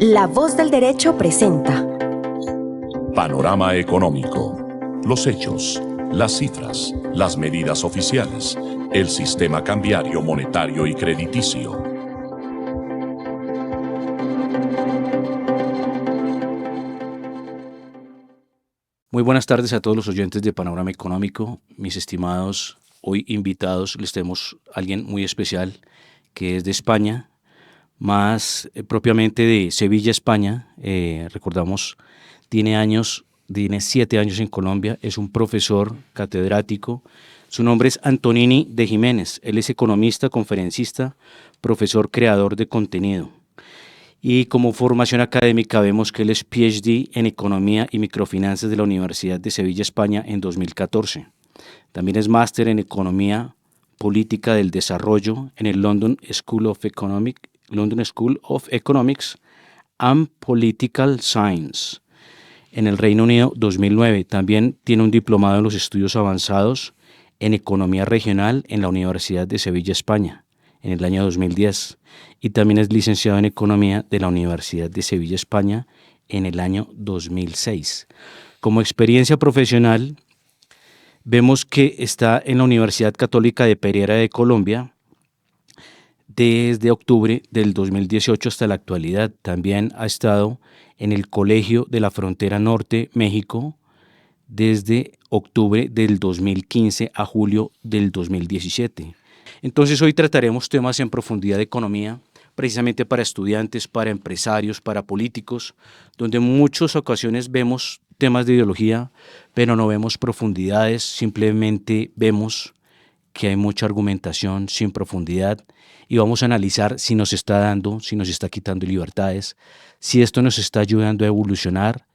La Voz del Derecho presenta Panorama Económico. Los hechos, las cifras, las medidas oficiales, el sistema cambiario, monetario y crediticio. Muy buenas tardes a todos los oyentes de Panorama Económico. Mis estimados, hoy invitados, les tenemos a alguien muy especial que es de España, más propiamente de Sevilla, España. Recordamos, tiene 7 años en Colombia, es un profesor catedrático. Su nombre es Antonini de Jiménez. Él es economista, conferencista, profesor, creador de contenido. Y como formación académica vemos que él es PhD en Economía y Microfinanzas de la Universidad de Sevilla, España, en 2014. También es máster en Economía Política del Desarrollo en el London School of Economics and Political Science en el Reino Unido 2009. También tiene un diplomado en los estudios avanzados en Economía Regional en la Universidad de Sevilla, España, en el año 2010. Y también es licenciado en Economía de la Universidad de Sevilla, España, en el año 2006. Como experiencia profesional, vemos que está en la Universidad Católica de Pereira de Colombia desde octubre del 2018 hasta la actualidad. También ha estado en el Colegio de la Frontera Norte, México, desde octubre del 2015 a julio del 2017. Entonces hoy trataremos temas en profundidad de economía, precisamente para estudiantes, para empresarios, para políticos, donde en muchas ocasiones vemos temas de ideología, pero no vemos profundidades, simplemente vemos que hay mucha argumentación sin profundidad y vamos a analizar si nos está dando, si nos está quitando libertades, si esto nos está ayudando a evolucionar,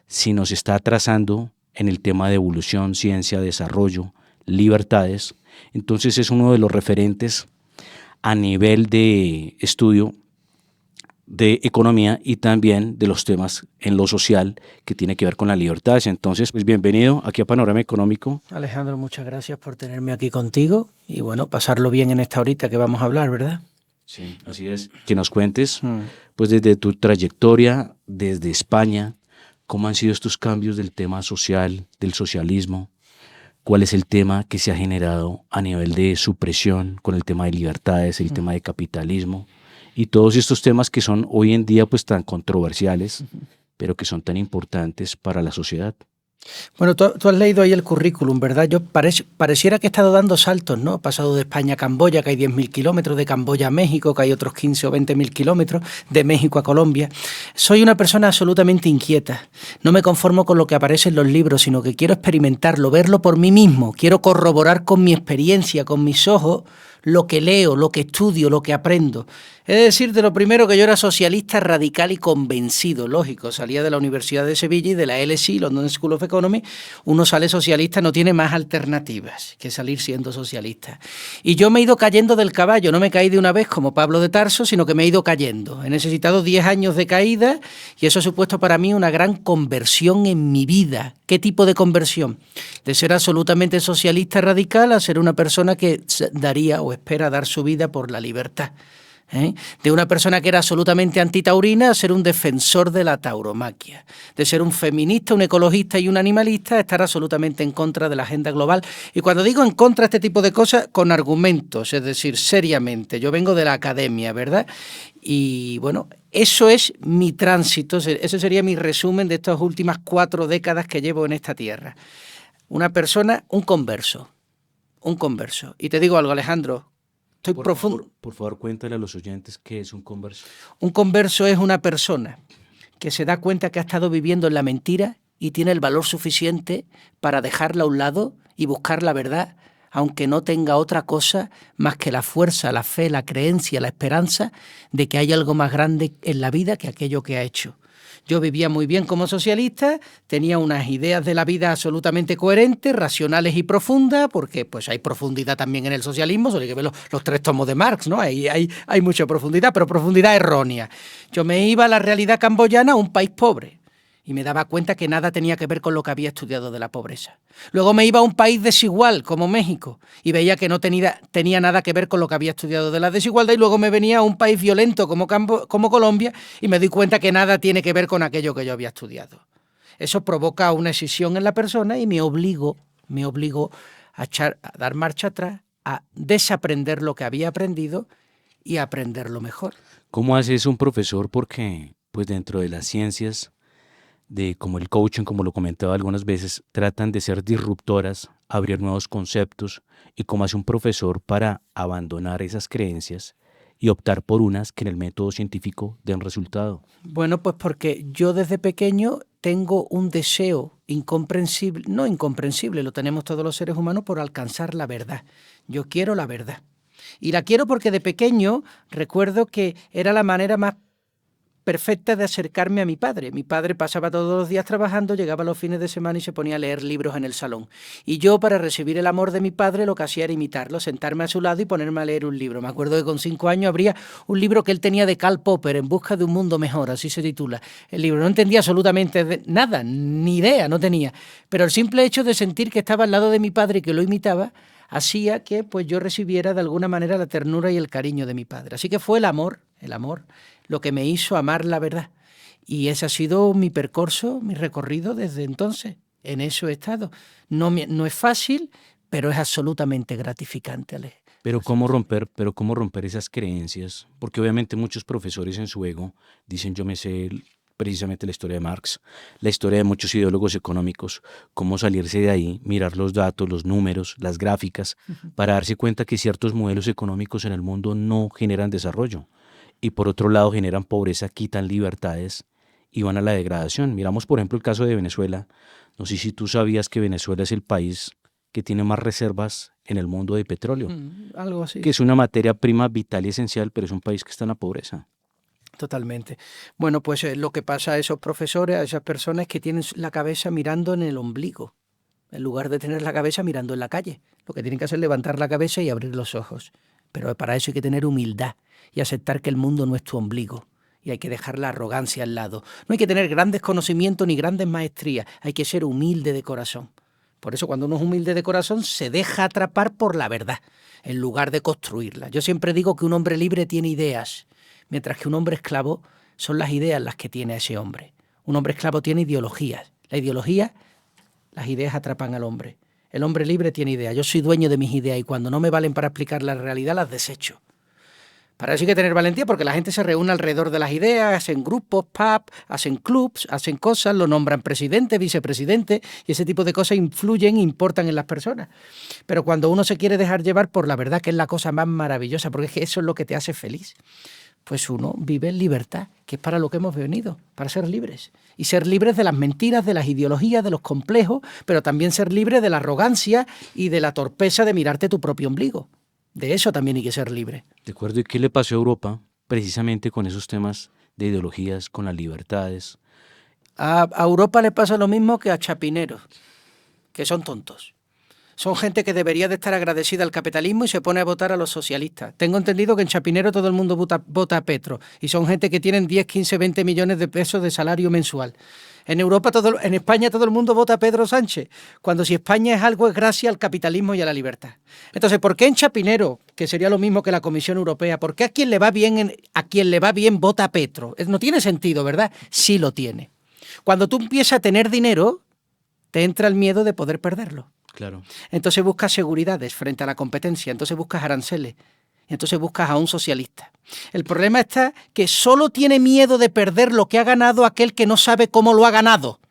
si nos está atrasando en el tema de evolución, ciencia, desarrollo, libertades. Entonces es uno de los referentes a nivel de estudio de economía y también de los temas en lo social que tiene que ver con las libertades. Entonces, pues bienvenido aquí a Panorama Económico. Alejandro, muchas gracias por tenerme aquí contigo y bueno, pasarlo bien en esta horita que vamos a hablar, ¿verdad? Sí, así es. Que nos cuentes, pues desde tu trayectoria, desde España, cómo han sido estos cambios del tema social, del socialismo. ¿Cuál es el tema que se ha generado a nivel de supresión con el tema de libertades, el tema de capitalismo y todos estos temas que son hoy en día pues tan controversiales, pero que son tan importantes para la sociedad? Bueno, tú has leído ahí el currículum, ¿verdad? Yo pareciera que he estado dando saltos, ¿no? He pasado de España a Camboya, que hay 10.000 kilómetros, de Camboya a México, que hay otros 15 o 20.000 kilómetros, de México a Colombia. Soy una persona absolutamente inquieta. No me conformo con lo que aparece en los libros, sino que quiero experimentarlo, verlo por mí mismo. Quiero corroborar con mi experiencia, con mis ojos, lo que leo, lo que estudio, lo que aprendo. He de decirte lo primero que yo era socialista radical y convencido, lógico, salía de la Universidad de Sevilla y de la LSE, London School of Economics, uno sale socialista, no tiene más alternativas que salir siendo socialista. Y yo me he ido cayendo del caballo, no me caí de una vez como Pablo de Tarso, sino que me he ido cayendo. He necesitado 10 años de caída y eso ha supuesto para mí una gran conversión en mi vida. ¿Qué tipo de conversión? De ser absolutamente socialista radical a ser una persona que daría o espera dar su vida por la libertad. De una persona que era absolutamente antitaurina a ser un defensor de la tauromaquia, de ser un feminista, un ecologista y un animalista a estar absolutamente en contra de la agenda global. Y cuando digo en contra de este tipo de cosas, con argumentos, es decir, seriamente. Yo vengo de la academia, ¿verdad? Y bueno, eso es mi tránsito, ese sería mi resumen de estas últimas 4 décadas que llevo en esta tierra. Una persona, un converso. Y te digo algo, Alejandro, Por favor, cuéntale a los oyentes qué es un converso. Un converso es una persona que se da cuenta que ha estado viviendo en la mentira y tiene el valor suficiente para dejarla a un lado y buscar la verdad, aunque no tenga otra cosa más que la fuerza, la fe, la creencia, la esperanza de que hay algo más grande en la vida que aquello que ha hecho. Yo vivía muy bien como socialista, tenía unas ideas de la vida absolutamente coherentes, racionales y profundas, porque pues hay profundidad también en el socialismo, solo hay que ver los 3 tomos de Marx, ¿no? Hay mucha profundidad, pero profundidad errónea. Yo me iba a la realidad camboyana, un país pobre, y me daba cuenta que nada tenía que ver con lo que había estudiado de la pobreza. Luego me iba a un país desigual, como México, y veía que no tenía nada que ver con lo que había estudiado de la desigualdad, y luego me venía a un país violento como Colombia, y me doy cuenta que nada tiene que ver con aquello que yo había estudiado. Eso provoca una escisión en la persona y me obligó a dar marcha atrás, a desaprender lo que había aprendido y a aprenderlo mejor. ¿Cómo hace eso un profesor? Porque pues dentro de las ciencias, como el coaching, como lo comentaba algunas veces, tratan de ser disruptoras, abrir nuevos conceptos, y cómo hace un profesor para abandonar esas creencias y optar por unas que en el método científico den resultado. Bueno, pues porque yo desde pequeño tengo un deseo incomprensible, no incomprensible, lo tenemos todos los seres humanos, por alcanzar la verdad. Yo quiero la verdad. Y la quiero porque de pequeño recuerdo que era la manera más perfecta de acercarme a mi padre. Mi padre pasaba todos los días trabajando, llegaba los fines de semana y se ponía a leer libros en el salón. Y yo, para recibir el amor de mi padre, lo que hacía era imitarlo, sentarme a su lado y ponerme a leer un libro. Me acuerdo que con 5 años abría un libro que él tenía de Karl Popper, En busca de un mundo mejor, así se titula el libro. No entendía absolutamente nada, ni idea, no tenía. Pero el simple hecho de sentir que estaba al lado de mi padre y que lo imitaba, hacía que pues yo recibiera de alguna manera la ternura y el cariño de mi padre. Así que fue el amor, lo que me hizo amar la verdad. Y ese ha sido mi percurso, mi recorrido desde entonces. En eso he estado. No es fácil, pero es absolutamente gratificante, Ale. Pero ¿cómo romper esas creencias? Porque obviamente muchos profesores en su ego dicen, yo me sé precisamente la historia de Marx, la historia de muchos ideólogos económicos, cómo salirse de ahí, mirar los datos, los números, las gráficas, para darse cuenta que ciertos modelos económicos en el mundo no generan desarrollo. Y por otro lado generan pobreza, quitan libertades y van a la degradación. Miramos, por ejemplo, el caso de Venezuela. No sé si tú sabías que Venezuela es el país que tiene más reservas en el mundo de petróleo, Algo así. que es una materia prima vital y esencial, pero es un país que está en la pobreza. Totalmente. Bueno, pues lo que pasa a esos profesores, a esas personas, que tienen la cabeza mirando en el ombligo, en lugar de tener la cabeza mirando en la calle. Lo que tienen que hacer es levantar la cabeza y abrir los ojos. Pero para eso hay que tener humildad y aceptar que el mundo no es tu ombligo. Y hay que dejar la arrogancia al lado. No hay que tener grandes conocimientos ni grandes maestrías. Hay que ser humilde de corazón. Por eso cuando uno es humilde de corazón se deja atrapar por la verdad, en lugar de construirla. Yo siempre digo que un hombre libre tiene ideas, mientras que un hombre esclavo son las ideas las que tiene ese hombre. Un hombre esclavo tiene ideologías. Las ideas atrapan al hombre. El hombre libre tiene ideas. Yo soy dueño de mis ideas y cuando no me valen para explicar la realidad las desecho. Para eso hay que tener valentía, porque la gente se reúne alrededor de las ideas, hacen grupos, hacen clubs, hacen cosas, lo nombran presidente, vicepresidente, y ese tipo de cosas influyen, importan en las personas. Pero cuando uno se quiere dejar llevar por la verdad, que es la cosa más maravillosa, porque es que eso es lo que te hace feliz, pues uno vive en libertad, que es para lo que hemos venido, para ser libres. Y ser libres de las mentiras, de las ideologías, de los complejos, pero también ser libres de la arrogancia y de la torpeza de mirarte tu propio ombligo. De eso también hay que ser libre. ¿De acuerdo? ¿Y qué le pasó a Europa precisamente con esos temas de ideologías, con las libertades? A Europa le pasa lo mismo que a Chapineros, que son tontos. Son gente que debería de estar agradecida al capitalismo y se pone a votar a los socialistas. Tengo entendido que en Chapinero todo el mundo vota a Petro y son gente que tienen 10, 15, 20 millones de pesos de salario mensual. En España todo el mundo vota a Pedro Sánchez, cuando si España es algo es gracias al capitalismo y a la libertad. Entonces, ¿por qué en Chapinero, que sería lo mismo que la Comisión Europea, por qué a quien le va bien vota a Petro? No tiene sentido, ¿verdad? Sí lo tiene. Cuando tú empiezas a tener dinero, te entra el miedo de poder perderlo. Claro. Entonces buscas seguridades frente a la competencia, entonces buscas aranceles, entonces buscas a un socialista. El problema está que solo tiene miedo de perder lo que ha ganado aquel que no sabe cómo lo ha ganado.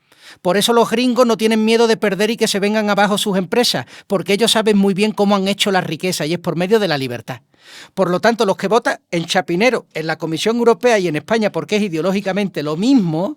Por eso los gringos no tienen miedo de perder y que se vengan abajo sus empresas, porque ellos saben muy bien cómo han hecho la riqueza y es por medio de la libertad. Por lo tanto, los que votan en Chapinero, en la Comisión Europea y en España, porque es ideológicamente lo mismo,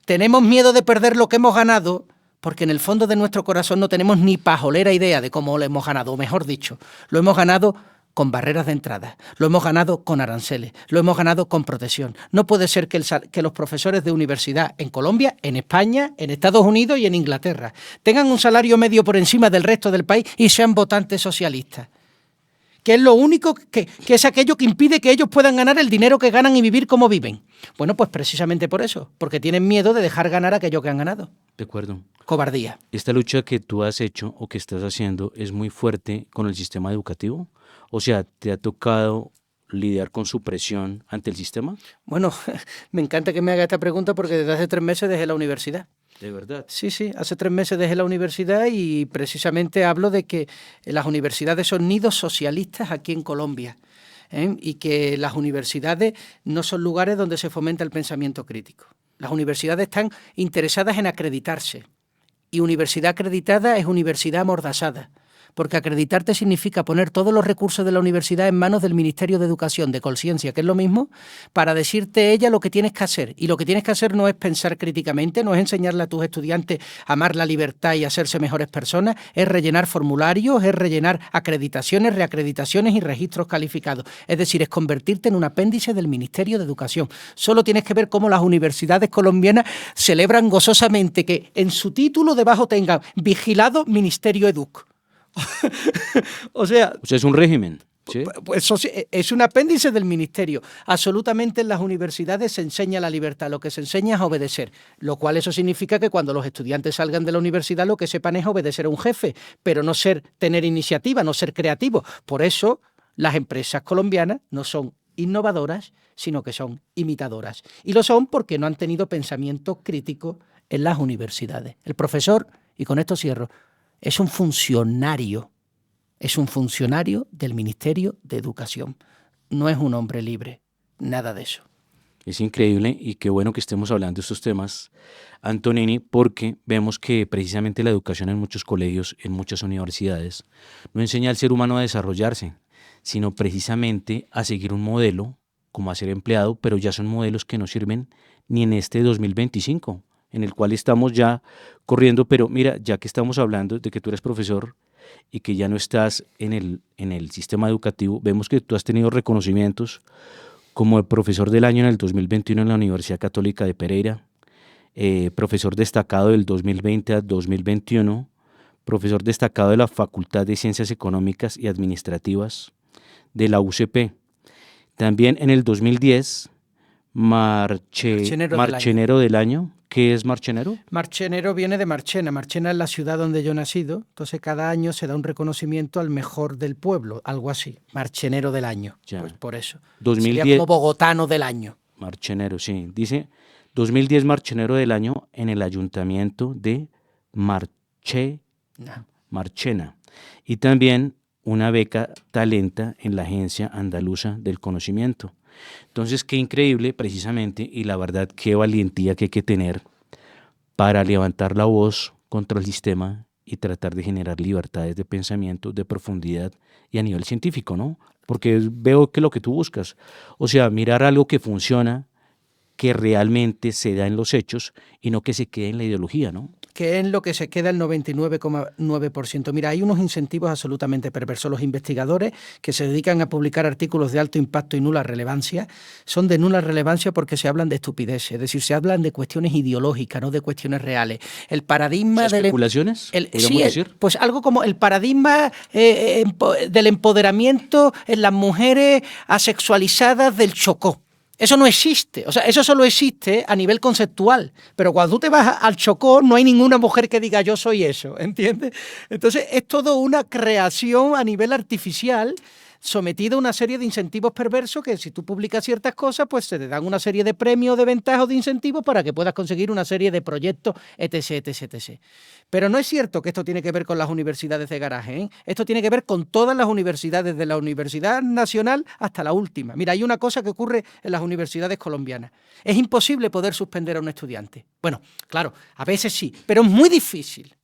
tenemos miedo de perder lo que hemos ganado, porque en el fondo de nuestro corazón no tenemos ni pajolera idea de cómo lo hemos ganado, o mejor dicho, lo hemos ganado con barreras de entrada, lo hemos ganado con aranceles, lo hemos ganado con protección. No puede ser que los profesores de universidad en Colombia, en España, en Estados Unidos y en Inglaterra tengan un salario medio por encima del resto del país y sean votantes socialistas. que es lo único que es aquello que impide que ellos puedan ganar el dinero que ganan y vivir como viven. Bueno, pues precisamente por eso, porque tienen miedo de dejar ganar aquello que han ganado. De acuerdo. Cobardía. ¿Esta lucha que tú has hecho o que estás haciendo es muy fuerte con el sistema educativo? O sea, ¿te ha tocado lidiar con su presión ante el sistema? Bueno, me encanta que me haga esta pregunta porque desde hace 3 meses dejé la universidad. ¿De verdad? Sí, hace 3 meses dejé la universidad y precisamente hablo de que las universidades son nidos socialistas aquí en Colombia. Y que las universidades no son lugares donde se fomenta el pensamiento crítico. Las universidades están interesadas en acreditarse y universidad acreditada es universidad amordazada, porque acreditarte significa poner todos los recursos de la universidad en manos del Ministerio de Educación, de Colciencia, que es lo mismo, para decirte ella lo que tienes que hacer. Y lo que tienes que hacer no es pensar críticamente, no es enseñarle a tus estudiantes a amar la libertad y a hacerse mejores personas, es rellenar formularios, es rellenar acreditaciones, reacreditaciones y registros calificados. Es decir, es convertirte en un apéndice del Ministerio de Educación. Solo tienes que ver cómo las universidades colombianas celebran gozosamente que en su título debajo tengan vigilado Ministerio Educ. O sea, es un régimen, ¿sí? Pues eso es un apéndice del ministerio. Absolutamente en las universidades se enseña la libertad, lo que se enseña es obedecer, lo cual eso significa que cuando los estudiantes salgan de la universidad lo que sepan es obedecer a un jefe, pero no tener iniciativa, no ser creativos. Por eso las empresas colombianas no son innovadoras, sino que son imitadoras. Y lo son porque no han tenido pensamiento crítico en las universidades. El profesor, y con esto cierro, es un funcionario del Ministerio de Educación. No es un hombre libre, nada de eso. Es increíble y qué bueno que estemos hablando de estos temas, Antonini, porque vemos que precisamente la educación en muchos colegios, en muchas universidades, no enseña al ser humano a desarrollarse, sino precisamente a seguir un modelo, como a ser empleado, pero ya son modelos que no sirven ni en este 2025. En el cual estamos ya corriendo, pero mira, ya que estamos hablando de que tú eres profesor y que ya no estás en el sistema educativo, vemos que tú has tenido reconocimientos como el profesor del año en el 2021 en la Universidad Católica de Pereira, profesor destacado del 2020 al 2021, profesor destacado de la Facultad de Ciencias Económicas y Administrativas de la UCP. También en el 2010, Marchenero del año. ¿Qué es Marchenero? Marchenero viene de Marchena. Marchena es la ciudad donde yo he nacido. Entonces cada año se da un reconocimiento al mejor del pueblo, algo así. Marchenero del año. Ya. Pues por eso. 2010, sería como bogotano del año. Marchenero, sí. Dice 2010 Marchenero del año en el ayuntamiento de Marchena. Y también una beca Talenta en la Agencia Andaluza del Conocimiento. Entonces, qué increíble precisamente y la verdad qué valentía que hay que tener para levantar la voz contra el sistema y tratar de generar libertades de pensamiento, de profundidad y a nivel científico, ¿no? Porque veo que lo que tú buscas, o sea, mirar algo que funciona, que realmente se da en los hechos y no que se quede en la ideología, ¿no? Que es lo que se queda el 99,9%. Mira, hay unos incentivos absolutamente perversos. Los investigadores que se dedican a publicar artículos de alto impacto y nula relevancia son de nula relevancia porque se hablan de estupideces, es decir, se hablan de cuestiones ideológicas, no de cuestiones reales. El paradigma de especulaciones, podríamos decir. Pues algo como el paradigma del empoderamiento en las mujeres asexualizadas del Chocó. Eso no existe, o sea, eso solo existe a nivel conceptual, pero cuando tú te vas al Chocó no hay ninguna mujer que diga yo soy eso, ¿entiendes? Entonces es todo una creación a nivel artificial sometido a una serie de incentivos perversos que si tú publicas ciertas cosas, pues se te dan una serie de premios, de ventajas, de incentivos para que puedas conseguir una serie de proyectos, etc., etc., etc. Pero no es cierto que esto tiene que ver con las universidades de garaje, ¿eh? Esto tiene que ver con todas las universidades, de la Universidad Nacional hasta la última. Mira, hay una cosa que ocurre en las universidades colombianas. Es imposible poder suspender a un estudiante. Bueno, claro, a veces sí, pero es muy difícil,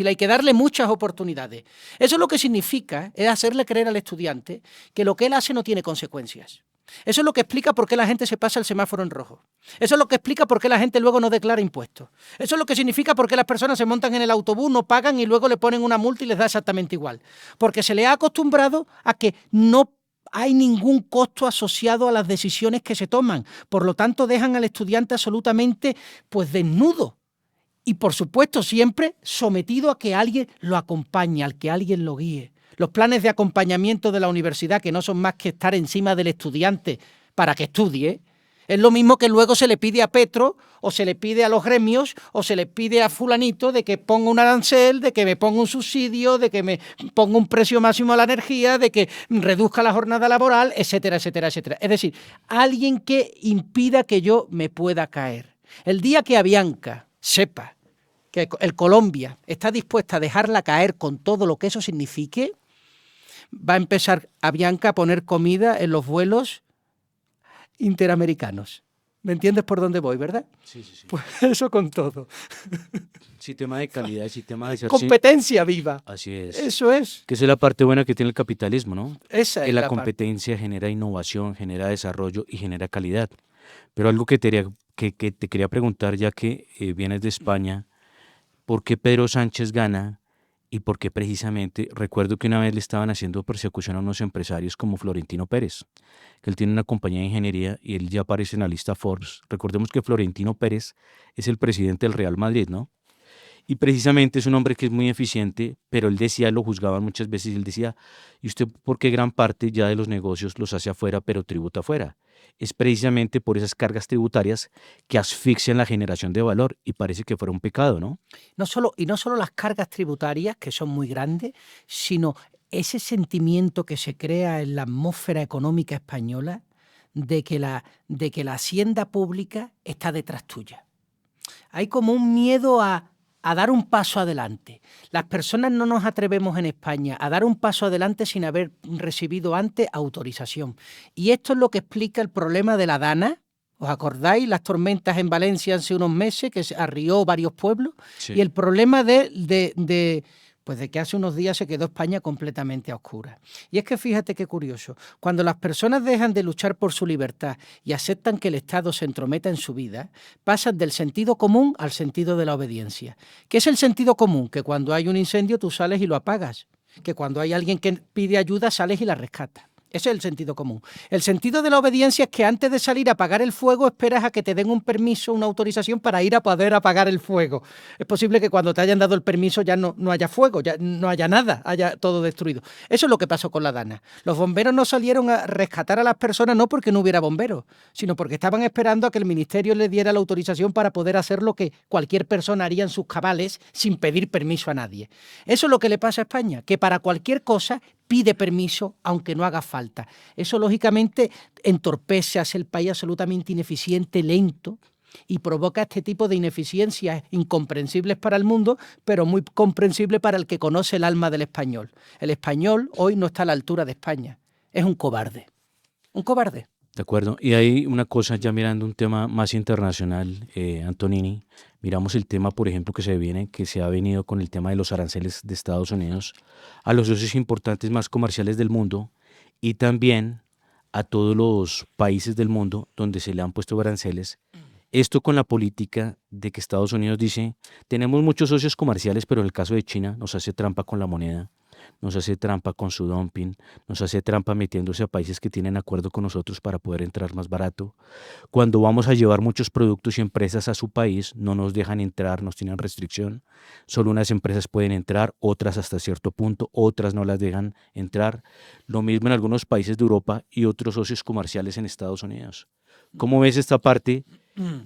hay que darle muchas oportunidades. Eso lo que significa es hacerle creer al estudiante que lo que él hace no tiene consecuencias. Eso es lo que explica por qué la gente se pasa el semáforo en rojo. Eso es lo que explica por qué la gente luego no declara impuestos. Eso es lo que significa por qué las personas se montan en el autobús, no pagan y luego le ponen una multa y les da exactamente igual. Porque se le ha acostumbrado a que no hay ningún costo asociado a las decisiones que se toman. Por lo tanto, dejan al estudiante absolutamente desnudo. Y por supuesto siempre sometido a que alguien lo acompañe, al que alguien lo guíe. los planes de acompañamiento de la universidad, que no son más que estar encima del estudiante para que estudie, es lo mismo que luego se le pide a Petro, o se le pide a los gremios, o se le pide a fulanito de que ponga un arancel, de que me ponga un subsidio, de que me ponga un precio máximo a la energía, de que reduzca la jornada laboral, etcétera, etcétera, etcétera. Es decir, alguien que impida que yo me pueda caer. El día que Avianca sepa que el Colombia está dispuesta a dejarla caer con todo lo que eso signifique, va a empezar Avianca a poner comida en los vuelos interamericanos. ¿Me entiendes por dónde voy, verdad? Sí, sí, sí. Pues eso con todo. Sistema de calidad, sistema de Competencia viva. Así es. Eso es. Que esa es la parte buena que tiene el capitalismo, ¿no? Esa Que es la la parte. competencia genera innovación, genera desarrollo y genera calidad. Pero algo que te quería preguntar, ya que vienes de España, ¿por qué Pedro Sánchez gana? Y por qué precisamente, recuerdo que una vez le estaban haciendo persecución a unos empresarios como Florentino Pérez, que él tiene una compañía de ingeniería y él ya aparece en la lista Forbes. Recordemos que Florentino Pérez es el presidente del Real Madrid, ¿no? Y precisamente es un hombre que es muy eficiente, pero él decía, lo juzgaban muchas veces, y él decía, ¿y usted por qué gran parte ya de los negocios los hace afuera, pero tributa afuera? Es precisamente por esas cargas tributarias que asfixian la generación de valor, y parece que fuera un pecado, ¿no? No solo las cargas tributarias, que son muy grandes, sino ese sentimiento que se crea en la atmósfera económica española de que la hacienda pública está detrás tuya. Hay como un miedo a dar un paso adelante. Las personas no nos atrevemos en España a dar un paso adelante sin haber recibido antes autorización. Y esto es lo que explica el problema de la Dana. ¿Os acordáis? Las tormentas en Valencia hace unos meses que se arrió varios pueblos. Sí. Y el problema de que hace unos días se quedó España completamente a oscuras. Y es que fíjate qué curioso, cuando las personas dejan de luchar por su libertad y aceptan que el Estado se entrometa en su vida, pasan del sentido común al sentido de la obediencia. ¿Qué es el sentido común? Que cuando hay un incendio tú sales y lo apagas, que cuando hay alguien que pide ayuda sales y la rescatas. Ese es el sentido común. El sentido de la obediencia es que antes de salir a apagar el fuego esperas a que te den un permiso, una autorización para ir a poder apagar el fuego. Es posible que cuando te hayan dado el permiso ya no haya fuego, ya no haya nada, haya todo destruido. Eso es lo que pasó con la Dana. Los bomberos no salieron a rescatar a las personas no porque no hubiera bomberos, sino porque estaban esperando a que el ministerio les diera la autorización para poder hacer lo que cualquier persona haría en sus cabales sin pedir permiso a nadie. Eso es lo que le pasa a España, que para cualquier cosa pide permiso aunque no haga falta. Eso lógicamente entorpece, hace el país absolutamente ineficiente, lento y provoca este tipo de ineficiencias incomprensibles para el mundo, pero muy comprensible para el que conoce el alma del español. El español hoy no está a la altura de España. Es un cobarde. Un cobarde. De acuerdo. Y hay una cosa, ya mirando un tema más internacional, Antonini, miramos el tema, por ejemplo, que se ha venido con el tema de los aranceles de Estados Unidos a los socios importantes más comerciales del mundo y también a todos los países del mundo donde se le han puesto aranceles. Esto con la política de que Estados Unidos dice, tenemos muchos socios comerciales, pero en el caso de China nos hace trampa con la moneda, nos hace trampa con su dumping, nos hace trampa metiéndose a países que tienen acuerdo con nosotros para poder entrar más barato. Cuando vamos a llevar muchos productos y empresas a su país, no nos dejan entrar, nos tienen restricción. Solo unas empresas pueden entrar, otras hasta cierto punto, otras no las dejan entrar. Lo mismo en algunos países de Europa y otros socios comerciales en Estados Unidos. ¿Cómo ves esta parte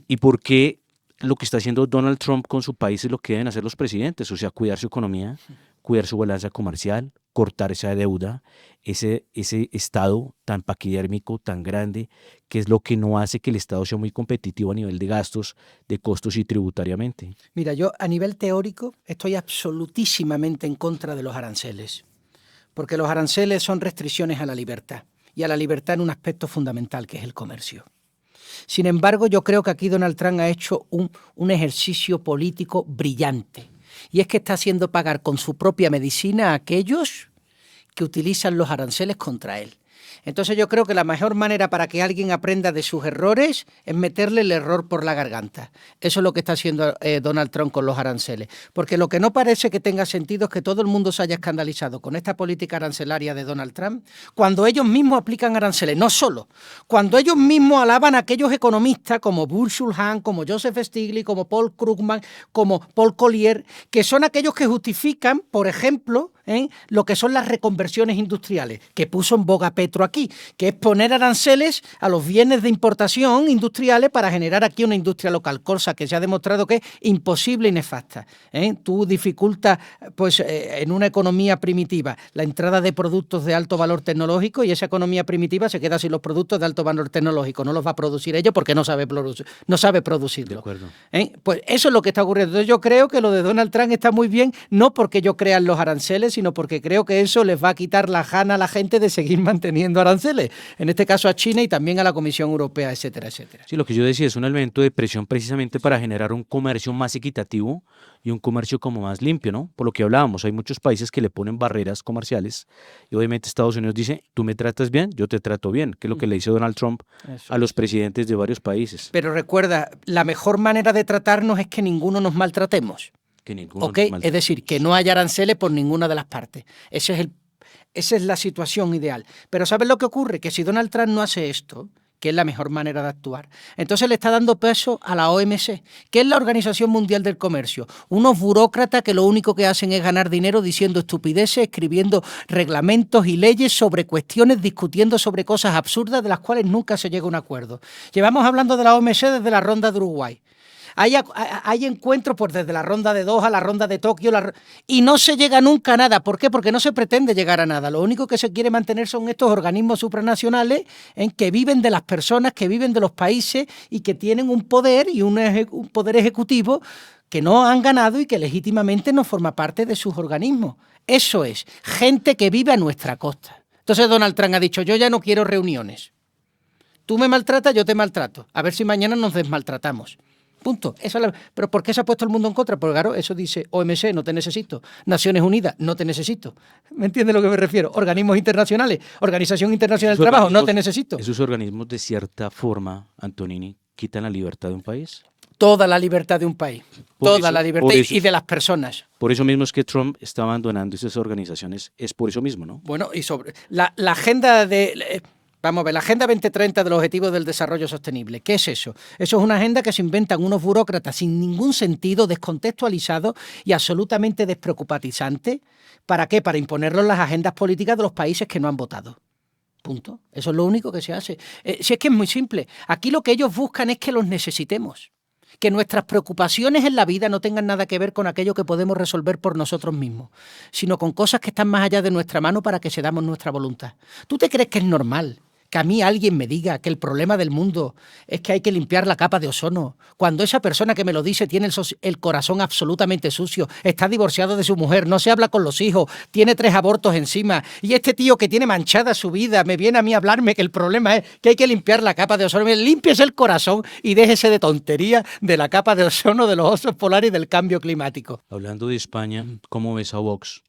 y por qué lo que está haciendo Donald Trump con su país es lo que deben hacer los presidentes? O sea, cuidar su economía, cuidar su balanza comercial, cortar esa deuda, ese Estado tan paquidérmico, tan grande, que es lo que no hace que el Estado sea muy competitivo a nivel de gastos, de costos y tributariamente. Mira, yo a nivel teórico estoy absolutísimamente en contra de los aranceles, porque los aranceles son restricciones a la libertad, y a la libertad en un aspecto fundamental, que es el comercio. Sin embargo, yo creo que aquí Donald Trump ha hecho un ejercicio político brillante, y es que está haciendo pagar con su propia medicina a aquellos que utilizan los aranceles contra él. Entonces yo creo que la mejor manera para que alguien aprenda de sus errores es meterle el error por la garganta. Eso es lo que está haciendo Donald Trump con los aranceles. Porque lo que no parece que tenga sentido es que todo el mundo se haya escandalizado con esta política arancelaria de Donald Trump cuando ellos mismos aplican aranceles. No solo, cuando ellos mismos alaban a aquellos economistas como Burchell Hunt, como Joseph Stiglitz, como Paul Krugman, como Paul Collier, que son aquellos que justifican, por ejemplo, lo que son las reconversiones industriales, que puso en boga Petro aquí, que es poner aranceles a los bienes de importación industriales para generar aquí una industria local, cosa que se ha demostrado que es imposible y nefasta. Tú dificultas pues, en una economía primitiva la entrada de productos de alto valor tecnológico y esa economía primitiva se queda sin los productos de alto valor tecnológico, no los va a producir ellos porque no sabe producirlo. De acuerdo. Pues eso es lo que está ocurriendo. Entonces yo creo que lo de Donald Trump está muy bien, no porque yo crea en los aranceles, sino porque creo que eso les va a quitar la gana a la gente de seguir manteniendo aranceles, en este caso a China y también a la Comisión Europea, etcétera, etcétera. Sí, lo que yo decía es un elemento de presión precisamente para generar un comercio más equitativo y un comercio como más limpio, ¿no? Por lo que hablábamos, hay muchos países que le ponen barreras comerciales y obviamente Estados Unidos dice, tú me tratas bien, yo te trato bien, que es lo que le hizo Donald Trump a los presidentes de varios países. Pero recuerda, la mejor manera de tratarnos es que ninguno nos maltratemos. Que ninguno ¿Ok? Es decir, que no haya aranceles por ninguna de las partes. Esa es la situación ideal. Pero ¿sabes lo que ocurre? Que si Donald Trump no hace esto, que es la mejor manera de actuar, entonces le está dando peso a la OMC, que es la Organización Mundial del Comercio. Unos burócratas que lo único que hacen es ganar dinero diciendo estupideces, escribiendo reglamentos y leyes sobre cuestiones, discutiendo sobre cosas absurdas de las cuales nunca se llega a un acuerdo. Llevamos hablando de la OMC desde la ronda de Uruguay. Hay encuentros pues, desde la ronda de Doha, la ronda de Tokio, y no se llega nunca a nada. ¿Por qué? Porque no se pretende llegar a nada. Lo único que se quiere mantener son estos organismos supranacionales que viven de las personas, que viven de los países y que tienen un poder y un poder ejecutivo que no han ganado y que legítimamente no forma parte de sus organismos. Eso es, gente que vive a nuestra costa. Entonces Donald Trump ha dicho, yo ya no quiero reuniones. Tú me maltratas, yo te maltrato. A ver si mañana nos desmaltratamos. Punto. Pero ¿por qué se ha puesto el mundo en contra? Porque claro, eso dice OMC, no te necesito. Naciones Unidas, no te necesito. ¿Me entiendes a lo que me refiero? Organismos internacionales, Organización Internacional del Trabajo, no te necesito. ¿Esos organismos de cierta forma, Antonini, quitan la libertad de un país? Toda la libertad de un país. Toda la libertad y de las personas. Por eso mismo es que Trump está abandonando esas organizaciones. Es por eso mismo, ¿no? Bueno, y sobre la agenda de... Vamos a ver, la Agenda 2030 de los Objetivos del Desarrollo Sostenible. ¿Qué es eso? Eso es una agenda que se inventan unos burócratas sin ningún sentido, descontextualizados y absolutamente despreocupatizantes. ¿Para qué? Para imponerlo en las agendas políticas de los países que no han votado. Punto. Eso es lo único que se hace. Si es que es muy simple. Aquí lo que ellos buscan es que los necesitemos. Que nuestras preocupaciones en la vida no tengan nada que ver con aquello que podemos resolver por nosotros mismos, sino con cosas que están más allá de nuestra mano para que cedamos nuestra voluntad. ¿Tú te crees que es normal que a mí alguien me diga que el problema del mundo es que hay que limpiar la capa de ozono, cuando esa persona que me lo dice tiene el corazón absolutamente sucio, está divorciado de su mujer, no se habla con los hijos, tiene 3 abortos encima, y este tío que tiene manchada su vida me viene a mí a hablarme que el problema es que hay que limpiar la capa de ozono? Límpiese el corazón y déjese de tontería de la capa de ozono, de los osos polares y del cambio climático. Hablando de España, ¿cómo ves a Vox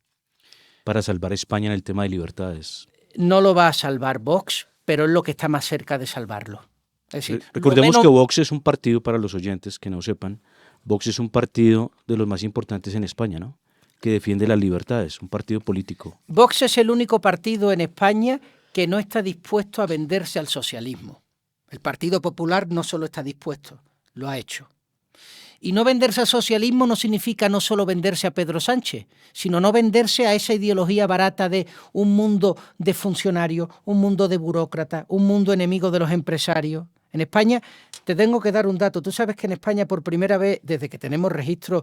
para salvar a España en el tema de libertades? No lo va a salvar Vox, pero es lo que está más cerca de salvarlo. Es decir, recordemos que Vox es un partido, para los oyentes que no sepan, Vox es un partido de los más importantes en España, ¿no? Que defiende las libertades, un partido político. Vox es el único partido en España que no está dispuesto a venderse al socialismo. El Partido Popular no solo está dispuesto, lo ha hecho. Y no venderse al socialismo no significa no solo venderse a Pedro Sánchez, sino no venderse a esa ideología barata de un mundo de funcionarios, un mundo de burócratas, un mundo enemigo de los empresarios. En España, te tengo que dar un dato. Tú sabes que en España por primera vez, desde que tenemos registro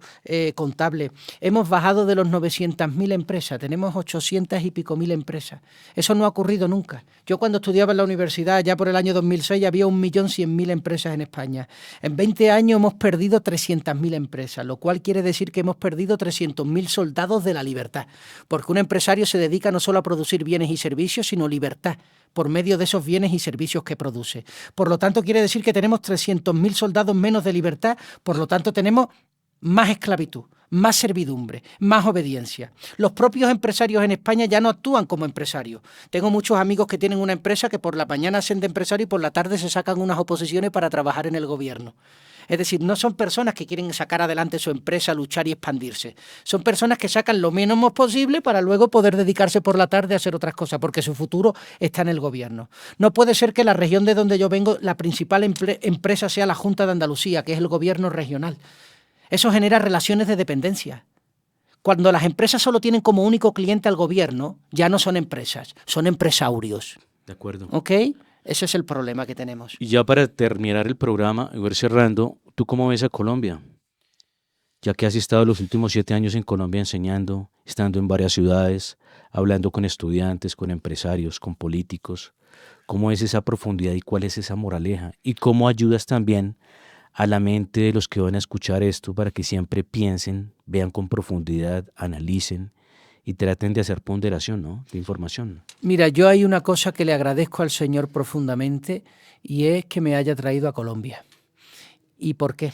contable, hemos bajado de los 900.000 empresas, tenemos 800 y pico mil empresas. Eso no ha ocurrido nunca. Yo cuando estudiaba en la universidad, ya por el año 2006, había 1.100.000 empresas en España. En 20 años hemos perdido 300.000 empresas, lo cual quiere decir que hemos perdido 300.000 soldados de la libertad, porque un empresario se dedica no solo a producir bienes y servicios, sino libertad, por medio de esos bienes y servicios que produce. Por lo tanto, quiere decir que tenemos 300.000 soldados menos de libertad, por lo tanto tenemos más esclavitud, más servidumbre, más obediencia. Los propios empresarios en España ya no actúan como empresarios. Tengo muchos amigos que tienen una empresa que por la mañana hacen de empresario y por la tarde se sacan unas oposiciones para trabajar en el gobierno. Es decir, no son personas que quieren sacar adelante su empresa, luchar y expandirse. Son personas que sacan lo mínimo posible para luego poder dedicarse por la tarde a hacer otras cosas, porque su futuro está en el gobierno. No puede ser que la región de donde yo vengo, la principal empresa sea la Junta de Andalucía, que es el gobierno regional. Eso genera relaciones de dependencia. Cuando las empresas solo tienen como único cliente al gobierno, ya no son empresas, son empresaurios. De acuerdo. ¿Ok? Ese es el problema que tenemos. Y ya para terminar el programa y ir cerrando, ¿tú cómo ves a Colombia? Ya que has estado los últimos 7 años en Colombia enseñando, estando en varias ciudades, hablando con estudiantes, con empresarios, con políticos, ¿cómo es esa profundidad y cuál es esa moraleja? Y cómo ayudas también a la mente de los que van a escuchar esto para que siempre piensen, vean con profundidad, analicen y traten de hacer ponderación, ¿no?, de información. Mira, yo hay una cosa que le agradezco al Señor profundamente y es que me haya traído a Colombia. ¿Y por qué?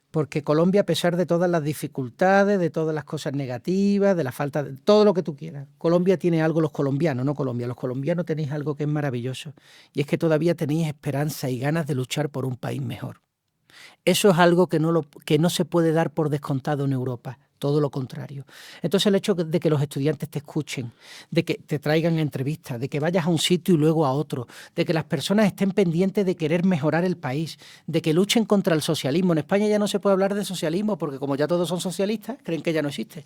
Porque Colombia, a pesar de todas las dificultades, de todas las cosas negativas, de la falta de todo lo que tú quieras, Colombia tiene algo, los colombianos, no Colombia, los colombianos tenéis algo que es maravilloso y es que todavía tenéis esperanza y ganas de luchar por un país mejor. Eso es algo que no se puede dar por descontado en Europa, todo lo contrario. Entonces el hecho de que los estudiantes te escuchen, de que te traigan entrevistas, de que vayas a un sitio y luego a otro, de que las personas estén pendientes de querer mejorar el país, de que luchen contra el socialismo. En España ya no se puede hablar de socialismo porque como ya todos son socialistas, creen que ya no existe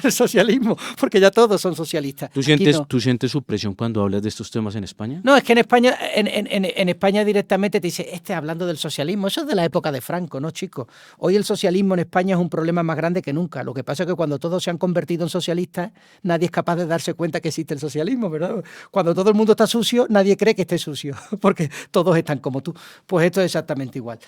el socialismo, porque ya todos son socialistas. ¿Tú sientes su presión cuando hablas de estos temas en España? No, es que en España, en España directamente te dice, hablando del socialismo, eso es de la época de Franco, ¿no, chicos? Hoy el socialismo en España es un problema más grande que nunca. Lo que pasa es que cuando todos se han convertido en socialistas, nadie es capaz de darse cuenta que existe el socialismo, ¿verdad? Cuando todo el mundo está sucio, nadie cree que esté sucio, porque todos están como tú. Pues esto es exactamente igual.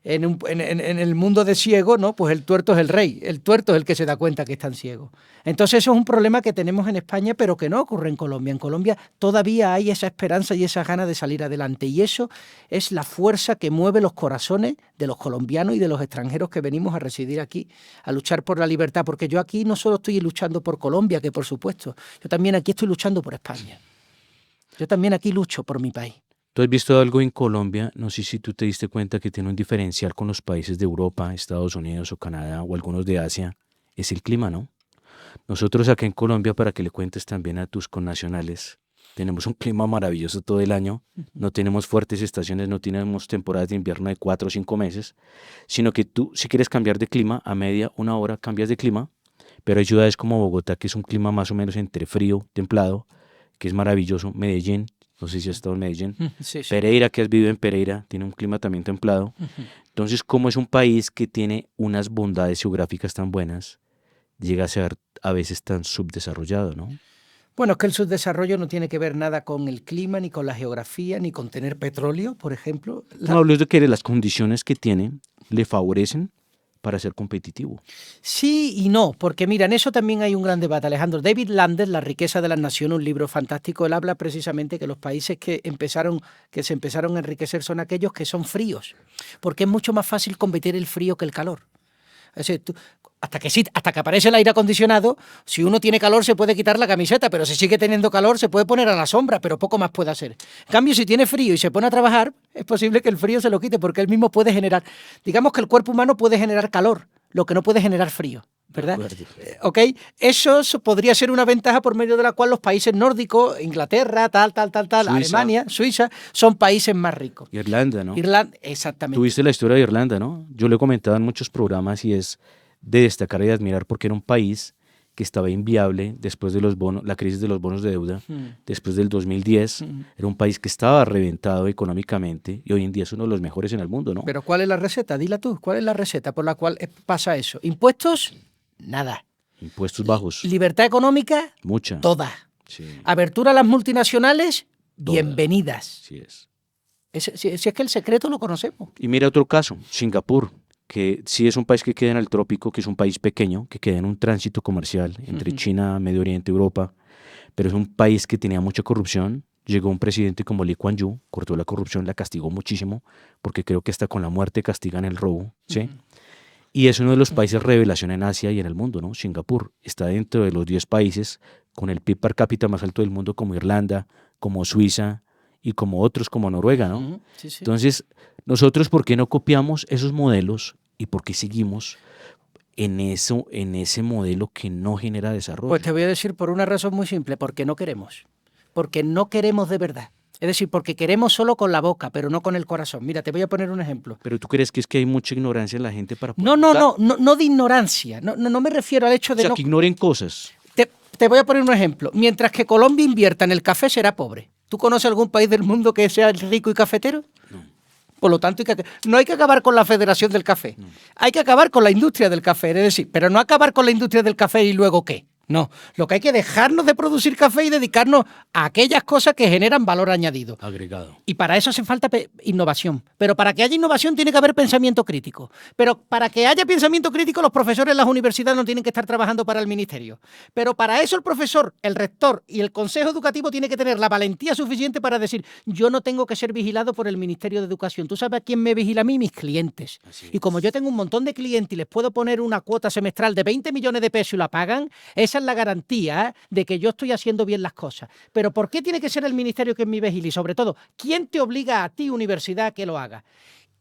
En el mundo de ciegos, ¿no? Pues el tuerto es el rey, el tuerto es el que se da cuenta que están ciegos. Entonces eso es un problema que tenemos en España, pero que no ocurre en Colombia. En Colombia todavía hay esa esperanza y esa ganas de salir adelante, y eso es la fuerza que mueve los corazones de los colombianos y de los extranjeros que venimos a residir aquí, a luchar por la libertad, porque yo aquí no solo estoy luchando por Colombia, que por supuesto, yo también aquí estoy luchando por España. Yo también aquí lucho por mi país. ¿Tú has visto algo en Colombia? No sé si tú te diste cuenta que tiene un diferencial con los países de Europa, Estados Unidos o Canadá o algunos de Asia. Es el clima, ¿no? Nosotros acá en Colombia, para que le cuentes también a tus connacionales, tenemos un clima maravilloso todo el año. No tenemos fuertes estaciones, no tenemos temporadas de invierno de 4 o 5 meses, sino que tú, si quieres cambiar de clima, a media, una hora cambias de clima, pero hay ciudades como Bogotá, que es un clima más o menos entre frío, templado, que es maravilloso. Medellín, no sé si has estado en Medellín. Sí, sí. Pereira, que has vivido en Pereira, tiene un clima también templado. Entonces, como es un país que tiene unas bondades geográficas tan buenas, llega a ser a veces tan subdesarrollado, ¿no? Bueno, es que el subdesarrollo no tiene que ver nada con el clima, ni con la geografía, ni con tener petróleo, por ejemplo. No hablo de que las condiciones que tiene le favorecen para ser competitivo. Sí y no, porque mira, en eso también hay un gran debate, Alejandro. David Landers, La riqueza de las naciones, un libro fantástico, él habla precisamente que los países que se empezaron a enriquecer son aquellos que son fríos, porque es mucho más fácil combatir el frío que el calor. Es decir, hasta que aparece el aire acondicionado, si uno tiene calor se puede quitar la camiseta, pero si sigue teniendo calor se puede poner a la sombra, pero poco más puede hacer. En cambio, si tiene frío y se pone a trabajar, es posible que el frío se lo quite, porque él mismo puede generar, digamos que el cuerpo humano puede generar calor, lo que no puede generar frío, ¿verdad? ¿Ok? Eso podría ser una ventaja por medio de la cual los países nórdicos, Inglaterra, Suiza. Alemania, Suiza, son países más ricos. Irlanda, ¿no? Irlanda, exactamente. Tuviste la historia de Irlanda, ¿no? Yo lo he comentado en muchos programas y es de destacar y de admirar porque era un país que estaba inviable después de los bonos, la crisis de los bonos de deuda, después del 2010, era un país que estaba reventado económicamente y hoy en día es uno de los mejores en el mundo, ¿no? Pero ¿cuál es la receta? Dila tú, ¿cuál es la receta por la cual pasa eso? ¿Impuestos? Nada. Impuestos bajos. ¿Libertad económica? Mucha. Toda. Sí. ¿Abertura a las multinacionales? Toda. Bienvenidas. Sí es. Si es que el secreto lo conocemos. Y mira otro caso, Singapur, que sí es un país que queda en el trópico, que es un país pequeño, que queda en un tránsito comercial entre China, Medio Oriente, Europa, pero es un país que tenía mucha corrupción. Llegó un presidente como Lee Kuan Yew, cortó la corrupción, la castigó muchísimo, porque creo que hasta con la muerte castigan el robo, ¿sí? Y es uno de los países revelación en Asia y en el mundo, ¿no? Singapur está dentro de los 10 países con el PIB per cápita más alto del mundo, como Irlanda, como Suiza y como otros, como Noruega, ¿no? Sí, sí. Entonces, nosotros, ¿por qué no copiamos esos modelos y por qué seguimos en ese modelo que no genera desarrollo? Pues te voy a decir por una razón muy simple, porque no queremos. Porque no queremos de verdad. Es decir, porque queremos solo con la boca, pero no con el corazón. Mira, te voy a poner un ejemplo. ¿Pero tú crees que es que hay mucha ignorancia en la gente para poder No, no, votar? no de ignorancia. No me refiero al hecho O de sea, no... que ignoren cosas. Te voy a poner un ejemplo. Mientras que Colombia invierta en el café, será pobre. ¿Tú conoces algún país del mundo que sea rico y cafetero? No. Por lo tanto, no hay que acabar con la Federación del Café. No. Hay que acabar con la industria del café. Es decir, pero no acabar con la industria del café y luego ¿qué? No, lo que hay que dejarnos de producir café y dedicarnos a aquellas cosas que generan valor añadido. Agregado. Y para eso hace falta innovación. Pero para que haya innovación tiene que haber pensamiento crítico. Pero para que haya pensamiento crítico, los profesores en las universidades no tienen que estar trabajando para el ministerio. Pero para eso el profesor, el rector y el consejo educativo tienen que tener la valentía suficiente para decir, yo no tengo que ser vigilado por el Ministerio de Educación. ¿Tú sabes a quién me vigila a mí? Mis clientes. Y como yo tengo un montón de clientes y les puedo poner una cuota semestral de 20 millones de pesos y la pagan, esa es la garantía de que yo estoy haciendo bien las cosas. Pero ¿por qué tiene que ser el ministerio quien me vigile? Y sobre todo, ¿quién te obliga a ti, universidad, que lo haga?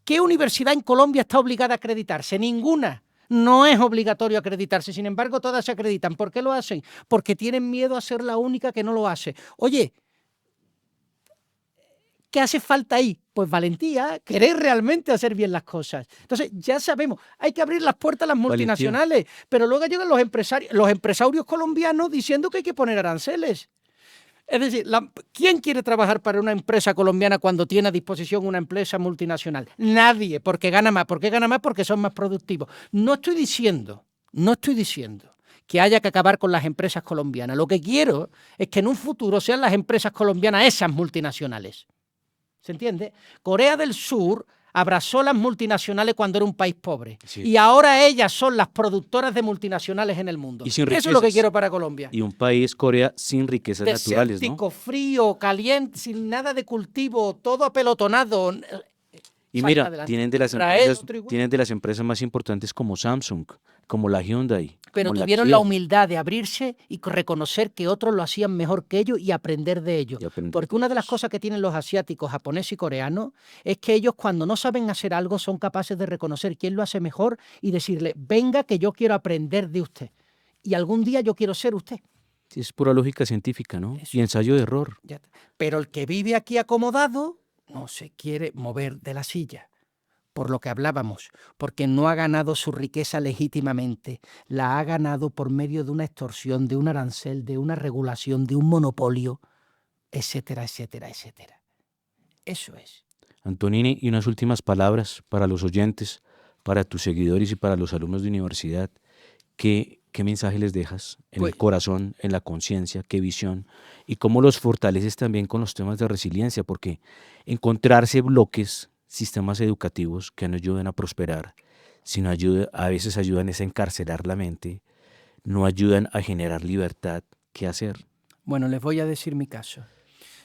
¿Qué universidad en Colombia está obligada a acreditarse? Ninguna. No es obligatorio acreditarse, sin embargo, todas se acreditan. ¿Por qué lo hacen? Porque tienen miedo a ser la única que no lo hace. Oye, ¿qué hace falta ahí? Pues valentía, querer realmente hacer bien las cosas. Entonces, ya sabemos, hay que abrir las puertas a las multinacionales, valentía. Pero luego llegan los empresarios colombianos diciendo que hay que poner aranceles. Es decir, ¿quién quiere trabajar para una empresa colombiana cuando tiene a disposición una empresa multinacional? Nadie, porque gana más. ¿Por qué gana más? Porque son más productivos. No estoy diciendo que haya que acabar con las empresas colombianas. Lo que quiero es que en un futuro sean las empresas colombianas esas multinacionales. ¿Se entiende? Corea del Sur abrazó las multinacionales cuando era un país pobre. Sí. Y ahora ellas son las productoras de multinacionales en el mundo. Eso es lo que quiero para Colombia. Y un país, Corea, sin riquezas naturales, ¿no? Frío, caliente, sin nada de cultivo, todo apelotonado. Y mira, tienen de las empresas más importantes como Samsung, como la Hyundai. Pero tuvieron la humildad de abrirse y reconocer que otros lo hacían mejor que ellos y aprender de ellos. Porque una de las cosas que tienen los asiáticos, japoneses y coreanos es que ellos cuando no saben hacer algo son capaces de reconocer quién lo hace mejor y decirle, venga que yo quiero aprender de usted y algún día yo quiero ser usted. Sí, es pura lógica científica, ¿no? Eso. Y ensayo de error. Pero el que vive aquí acomodado no se quiere mover de la silla. Por lo que hablábamos, porque no ha ganado su riqueza legítimamente, la ha ganado por medio de una extorsión, de un arancel, de una regulación, de un monopolio, etcétera, etcétera, etcétera. Eso es. Antonini, y unas últimas palabras para los oyentes, para tus seguidores y para los alumnos de universidad. ¿Qué mensaje les dejas en el corazón, en la conciencia, qué visión? Y cómo los fortaleces también con los temas de resiliencia, porque encontrarse bloques, sistemas educativos que no ayuden a prosperar, sino a veces ayudan a encarcelar la mente, no ayudan a generar libertad. ¿Qué hacer? Bueno, les voy a decir mi caso.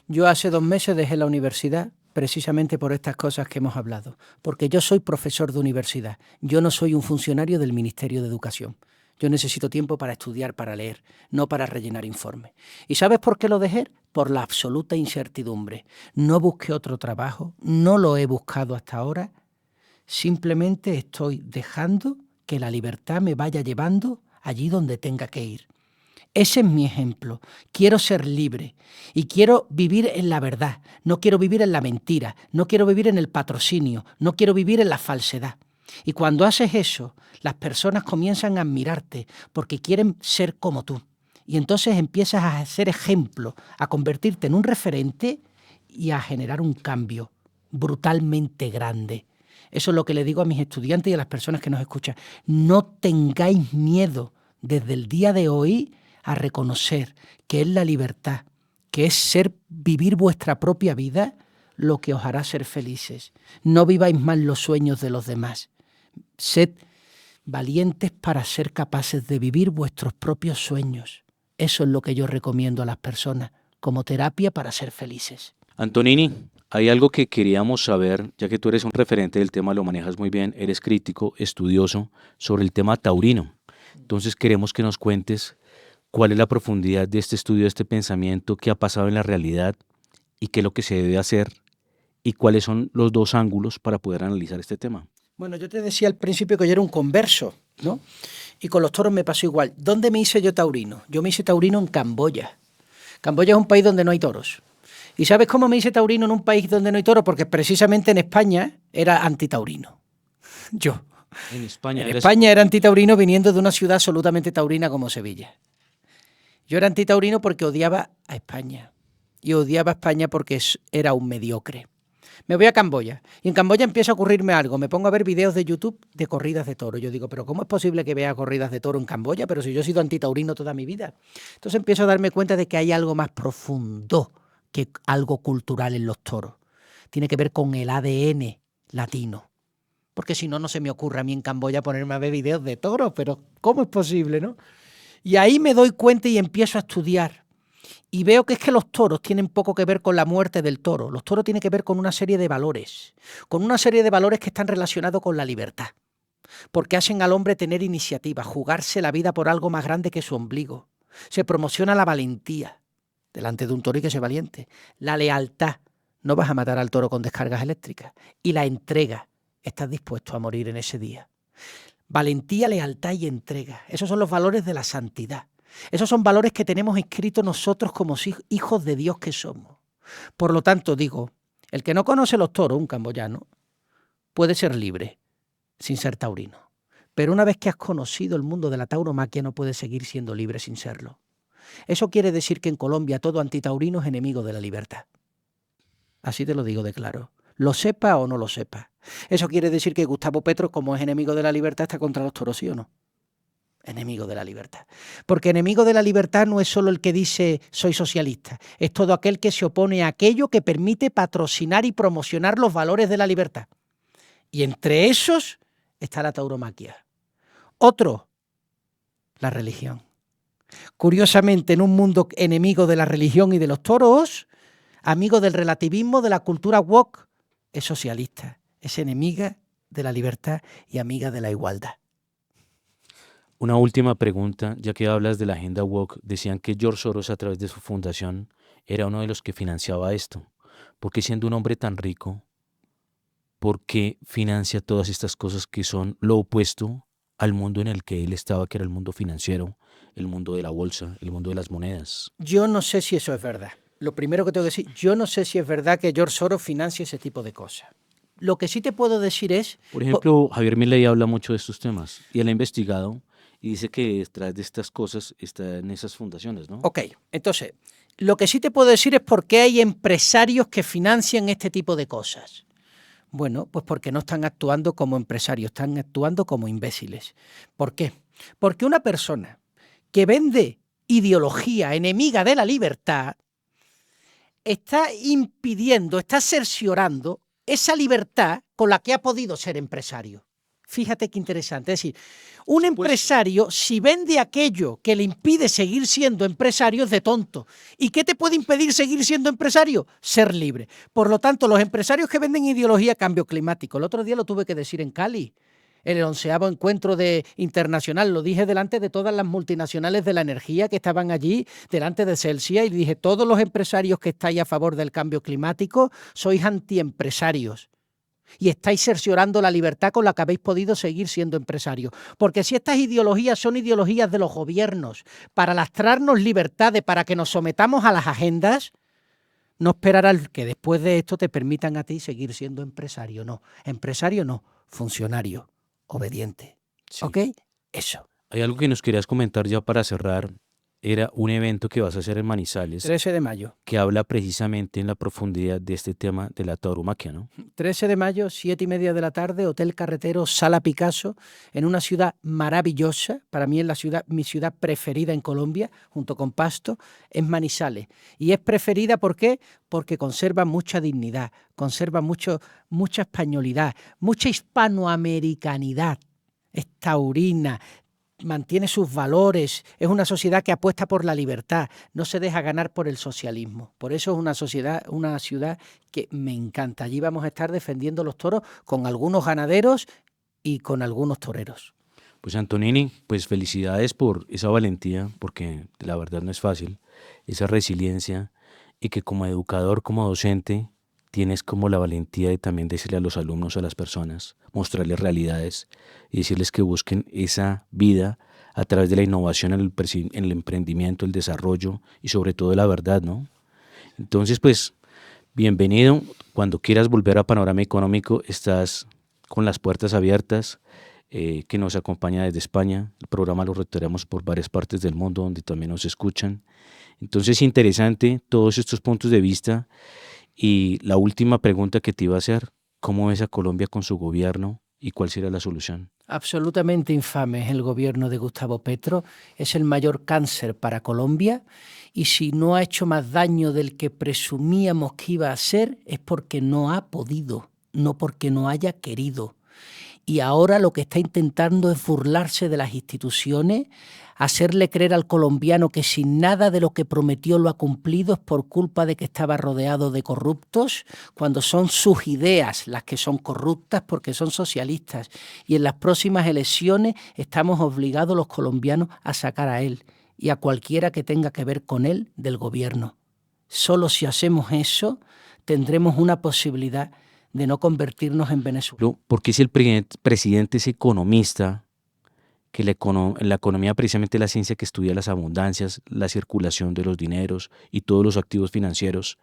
Yo hace 2 meses dejé la universidad precisamente por estas cosas que hemos hablado, porque yo soy profesor de universidad, yo no soy un funcionario del Ministerio de Educación. Yo necesito tiempo para estudiar, para leer, no para rellenar informes. ¿Y sabes por qué lo dejé? Por la absoluta incertidumbre. No busqué otro trabajo, no lo he buscado hasta ahora. Simplemente estoy dejando que la libertad me vaya llevando allí donde tenga que ir. Ese es mi ejemplo. Quiero ser libre y quiero vivir en la verdad. No quiero vivir en la mentira, no quiero vivir en el patrocinio, no quiero vivir en la falsedad. Y cuando haces eso, las personas comienzan a admirarte porque quieren ser como tú. Y entonces empiezas a ser ejemplo, a convertirte en un referente y a generar un cambio brutalmente grande. Eso es lo que le digo a mis estudiantes y a las personas que nos escuchan. No tengáis miedo desde el día de hoy a reconocer que es la libertad, que es vivir vuestra propia vida lo que os hará ser felices. No viváis más los sueños de los demás. Sed valientes para ser capaces de vivir vuestros propios sueños. Eso es lo que yo recomiendo a las personas como terapia para ser felices. Antonini, hay algo que queríamos saber, ya que tú eres un referente del tema, lo manejas muy bien, eres crítico, estudioso sobre el tema taurino. Entonces queremos que nos cuentes cuál es la profundidad de este estudio, de este pensamiento, qué ha pasado en la realidad y qué es lo que se debe hacer y cuáles son los 2 ángulos para poder analizar este tema. Bueno, yo te decía al principio que yo era un converso, ¿no? Y con los toros me pasó igual. ¿Dónde me hice yo taurino? Yo me hice taurino en Camboya. Camboya es un país donde no hay toros. ¿Y sabes cómo me hice taurino en un país donde no hay toro? Porque precisamente en España era antitaurino. Yo. En España. En España era antitaurino viniendo de una ciudad absolutamente taurina como Sevilla. Yo era antitaurino porque odiaba a España. Y odiaba a España porque era un mediocre. Me voy a Camboya y en Camboya empieza a ocurrirme algo. Me pongo a ver videos de YouTube de corridas de toro. Yo digo, pero ¿cómo es posible que vea corridas de toro en Camboya? Pero si yo he sido antitaurino toda mi vida. Entonces empiezo a darme cuenta de que hay algo más profundo que algo cultural en los toros. Tiene que ver con el ADN latino. Porque si no, no se me ocurre a mí en Camboya ponerme a ver videos de toros. Pero ¿cómo es posible, no? Y ahí me doy cuenta y empiezo a estudiar. Y veo que es que los toros tienen poco que ver con la muerte del toro. Los toros tienen que ver con una serie de valores. Con una serie de valores que están relacionados con la libertad. Porque hacen al hombre tener iniciativa, jugarse la vida por algo más grande que su ombligo. Se promociona la valentía. Delante de un toro hay que ser valiente. La lealtad. No vas a matar al toro con descargas eléctricas. Y la entrega. Estás dispuesto a morir en ese día. Valentía, lealtad y entrega. Esos son los valores de la santidad. Esos son valores que tenemos inscritos nosotros como hijos de Dios que somos. Por lo tanto, digo, el que no conoce los toros, un camboyano, puede ser libre, sin ser taurino. Pero una vez que has conocido el mundo de la tauromaquia, no puedes seguir siendo libre sin serlo. Eso quiere decir que en Colombia todo antitaurino es enemigo de la libertad. Así te lo digo de claro. Lo sepa o no lo sepa. Eso quiere decir que Gustavo Petro, como es enemigo de la libertad, está contra los toros, ¿sí o no? Enemigo de la libertad. Porque enemigo de la libertad no es solo el que dice soy socialista, es todo aquel que se opone a aquello que permite patrocinar y promocionar los valores de la libertad. Y entre esos está la tauromaquia. Otro, la religión. Curiosamente, en un mundo enemigo de la religión y de los toros, amigo del relativismo, de la cultura woke, es socialista, es enemiga de la libertad y amiga de la igualdad. Una última pregunta, ya que hablas de la agenda woke, decían que George Soros a través de su fundación era uno de los que financiaba esto. ¿Por qué siendo un hombre tan rico, por qué financia todas estas cosas que son lo opuesto al mundo en el que él estaba, que era el mundo financiero, el mundo de la bolsa, el mundo de las monedas? Yo no sé si eso es verdad. Lo primero que tengo que decir, yo no sé si es verdad que George Soros financie ese tipo de cosas. Lo que sí te puedo decir es... Por ejemplo, Javier Milei habla mucho de estos temas y él ha investigado y dice que detrás de estas cosas están esas fundaciones, ¿no? Ok, entonces, lo que sí te puedo decir es por qué hay empresarios que financian este tipo de cosas. Bueno, pues porque no están actuando como empresarios, están actuando como imbéciles. ¿Por qué? Porque una persona que vende ideología enemiga de la libertad está impidiendo, está cerciorando esa libertad con la que ha podido ser empresario. Fíjate qué interesante. Es decir, un empresario, si vende aquello que le impide seguir siendo empresario, es de tonto. ¿Y qué te puede impedir seguir siendo empresario? Ser libre. Por lo tanto, los empresarios que venden ideología cambio climático. El otro día lo tuve que decir en Cali, en el 11º encuentro internacional. Lo dije delante de todas las multinacionales de la energía que estaban allí, delante de Celsius, y dije, todos los empresarios que estáis a favor del cambio climático sois antiempresarios. Y estáis cerciorando la libertad con la que habéis podido seguir siendo empresarios. Porque si estas ideologías son ideologías de los gobiernos para lastrarnos libertades, para que nos sometamos a las agendas, no esperarás que después de esto te permitan a ti seguir siendo empresario. No, empresario no, funcionario, obediente. Sí. ¿Ok? Eso. Hay algo que nos querías comentar ya para cerrar. Era un evento que vas a hacer en Manizales, 13 de mayo. que habla precisamente en la profundidad de este tema de la tauromaquia, ¿no? 13 de mayo, 7:30 de la tarde, Hotel Carretero, Sala Picasso, en una ciudad maravillosa. Para mí es mi ciudad preferida en Colombia, junto con Pasto, es Manizales. Y es preferida, ¿por qué? Porque conserva mucha dignidad, conserva mucha españolidad, mucha hispanoamericanidad. Es taurina, mantiene sus valores, es una sociedad que apuesta por la libertad, no se deja ganar por el socialismo. Por eso es una ciudad que me encanta. Allí vamos a estar defendiendo los toros con algunos ganaderos y con algunos toreros. Pues Antonini, pues felicidades por esa valentía, porque la verdad no es fácil, esa resiliencia, y que como educador, como docente, tienes como la valentía de también decirle a los alumnos, a las personas, mostrarles realidades y decirles que busquen esa vida a través de la innovación en el emprendimiento, el desarrollo y sobre todo la verdad, ¿no? Entonces, pues Bienvenido. Cuando quieras volver a Panorama Económico, estás con las puertas abiertas, que nos acompaña desde España. El programa lo reiteramos por varias partes del mundo donde también nos escuchan. Entonces, interesante todos estos puntos de vista. Y la última pregunta que te iba a hacer, ¿cómo ves a Colombia con su gobierno y cuál será la solución? Absolutamente infame es el gobierno de Gustavo Petro, es el mayor cáncer para Colombia y si no ha hecho más daño del que presumíamos que iba a hacer es porque no ha podido, no porque no haya querido. Y ahora lo que está intentando es burlarse de las instituciones, hacerle creer al colombiano que sin nada de lo que prometió lo ha cumplido es por culpa de que estaba rodeado de corruptos, cuando son sus ideas las que son corruptas porque son socialistas. Y en las próximas elecciones estamos obligados los colombianos a sacar a él y a cualquiera que tenga que ver con él del gobierno. Solo si hacemos eso tendremos una posibilidad de no convertirnos en Venezuela. Porque si el presidente es economista, que la economía precisamente es la ciencia que estudia las abundancias, la circulación de los dineros y todos los activos financieros,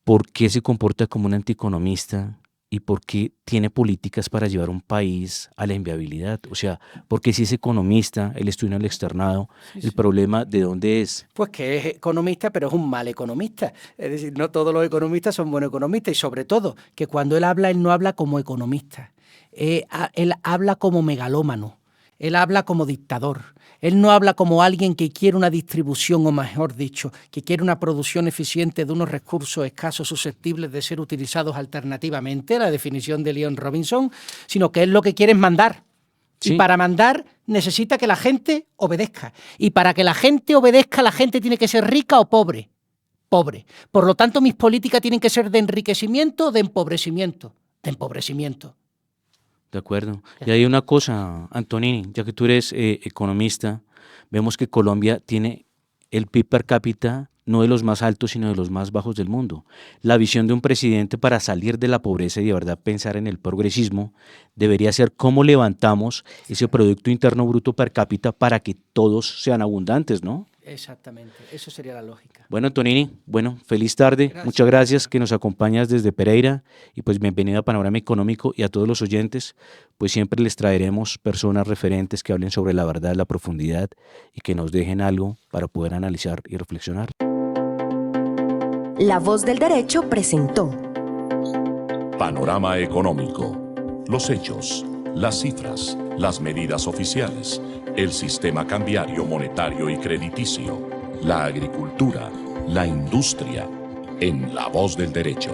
¿por qué se comporta como un antieconomista y por qué tiene políticas para llevar un país a la inviabilidad? O sea, porque si es economista, él estudia en el externado, el problema ¿de dónde es? Pues que es economista, pero es un mal economista. Es decir, no todos los economistas son buenos economistas y sobre todo que cuando él no habla como economista, él habla como megalómano. Él habla como dictador. Él no habla como alguien que quiere una distribución, o mejor dicho, que quiere una producción eficiente de unos recursos escasos susceptibles de ser utilizados alternativamente, la definición de Leon Robinson, sino que él lo que quiere es mandar. Sí. Y para mandar necesita que la gente obedezca. Y para que la gente obedezca, la gente tiene que ser rica o pobre. Pobre. Por lo tanto, mis políticas tienen que ser de enriquecimiento o de empobrecimiento. De empobrecimiento. De acuerdo. Y hay una cosa, Antonini, ya que tú eres economista, vemos que Colombia tiene el PIB per cápita no de los más altos, sino de los más bajos del mundo. La visión de un presidente para salir de la pobreza y de verdad pensar en el progresismo debería ser cómo levantamos ese Producto Interno Bruto per cápita para que todos sean abundantes, ¿no? Exactamente, eso sería la lógica. Bueno, Antonini, feliz tarde, gracias. Muchas gracias que nos acompañas desde Pereira y pues bienvenido a Panorama Económico y a todos los oyentes, pues siempre les traeremos personas referentes que hablen sobre la verdad, la profundidad y que nos dejen algo para poder analizar y reflexionar. La Voz del Derecho presentó Panorama Económico, los hechos, las cifras, las medidas oficiales, el sistema cambiario, monetario y crediticio, la agricultura, la industria, en La Voz del Derecho.